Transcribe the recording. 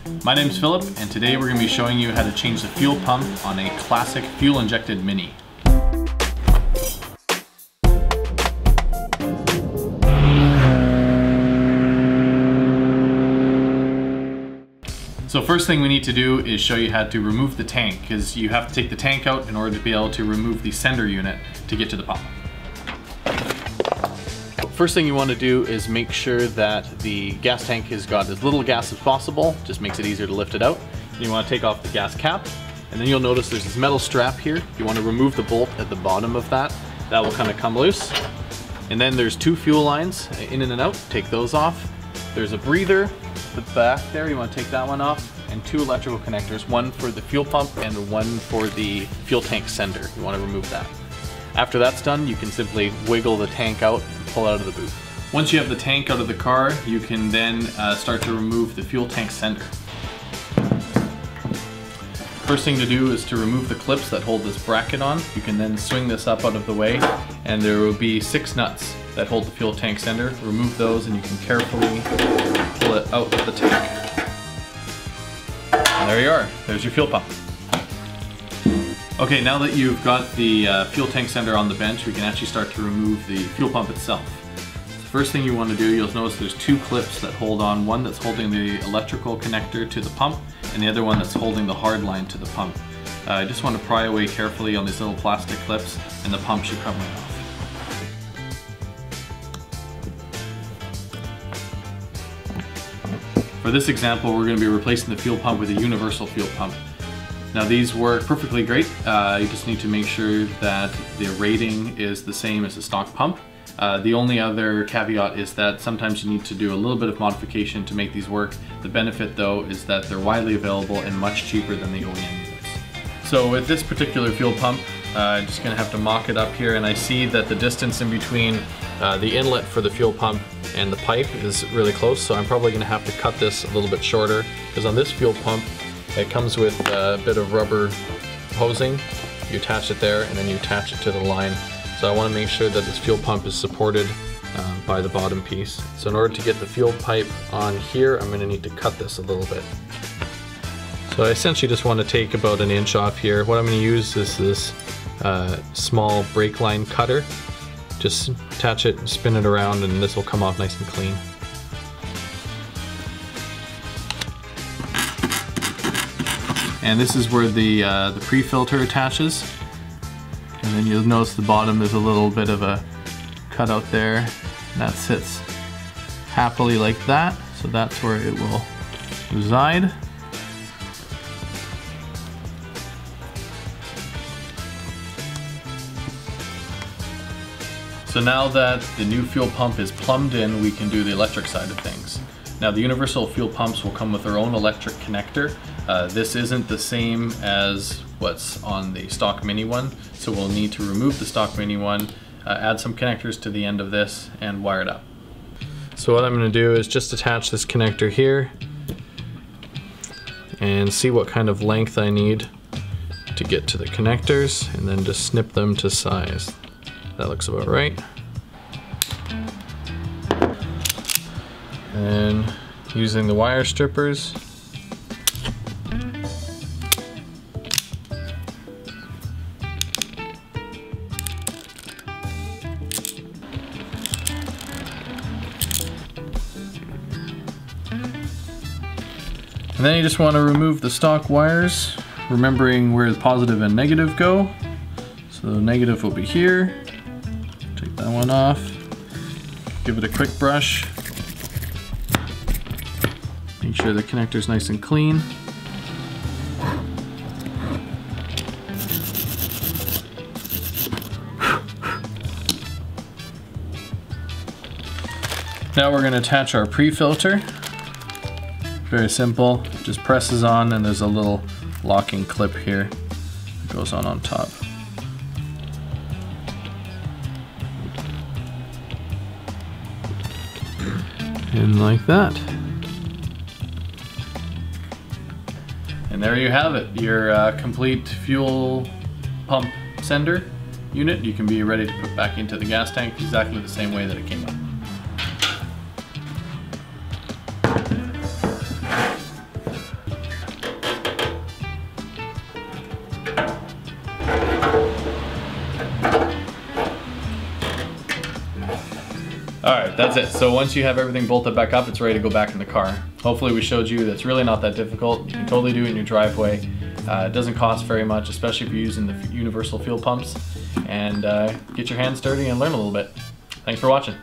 My name's Philip, and today we're going to be showing you how to change the fuel pump on a classic fuel-injected Mini. So first thing we need to do is show you how to remove the tank, because you have to take the tank out in order to be able to remove the sender unit to get to the pump. First thing you want to do is make sure that the gas tank has got as little gas as possible. Just makes it easier to lift it out. And you want to take off the gas cap, and then you'll notice there's this metal strap here. You want to remove the bolt at the bottom of that. That will kind of come loose. And then there's two fuel lines in and out. Take those off. There's a breather at the back there. You want to take that one off. And two electrical connectors, one for the fuel pump and one for the fuel tank sender. You want to remove that. After that's done, you can simply wiggle the tank out and pull out of the boot. Once you have the tank out of the car, you can then start to remove the fuel tank sender. First thing to do is to remove the clips that hold this bracket on. You can then swing this up out of the way, and there will be 6 nuts that hold the fuel tank sender. Remove those and you can carefully pull it out of the tank. And there you are, there's your fuel pump. Okay, now that you've got the fuel tank sender on the bench, we can actually start to remove the fuel pump itself. The first thing you want to do, you'll notice there's 2 clips that hold on, one that's holding the electrical connector to the pump, and the other one that's holding the hard line to the pump. I just want to pry away carefully on these little plastic clips, and the pump should come right off. For this example, we're going to be replacing the fuel pump with a universal fuel pump. Now these work perfectly great. You just need to make sure that the rating is the same as the stock pump. The only other caveat is that sometimes you need to do a little bit of modification to make these work. The benefit though is that they're widely available and much cheaper than the OEM units. So with this particular fuel pump, I'm just going to have to mock it up here, and I see that the distance in between the inlet for the fuel pump and the pipe is really close, so I'm probably going to have to cut this a little bit shorter, because on this fuel pump it comes with a bit of rubber hosing. You attach it there and then you attach it to the line. So I want to make sure that this fuel pump is supported by the bottom piece. So in order to get the fuel pipe on here, I'm going to need to cut this a little bit. So I essentially just want to take about 1 inch off here. What I'm going to use is this small brake line cutter. Just attach it, spin it around, and this will come off nice and clean. And this is where the pre-filter attaches. And then you'll notice the bottom is a little bit of a cutout there. And that sits happily like that. So that's where it will reside. So now that the new fuel pump is plumbed in, we can do the electric side of things. Now the universal fuel pumps will come with their own electric connector. This isn't the same as what's on the stock Mini one, so we'll need to remove the stock Mini one, add some connectors to the end of this, and wire it up. So what I'm going to do is just attach this connector here and see what kind of length I need to get to the connectors, and then just snip them to size. That looks about right. And using the wire strippers, and then you just want to remove the stock wires, remembering where the positive and negative go. So the negative will be here. Take that one off. Give it a quick brush. Make sure the connector's nice and clean. Now we're going to attach our pre-filter. Very simple, just presses on, and there's a little locking clip here that goes on top. And like that. And there you have it, your complete fuel pump sender unit. You can be ready to put back into the gas tank exactly the same way that it came out. Alright, that's it. So once you have everything bolted back up, it's ready to go back in the car. Hopefully we showed you that's really not that difficult. You can totally do it in your driveway. It doesn't cost very much, especially if you're using the universal fuel pumps. And get your hands dirty and learn a little bit. Thanks for watching.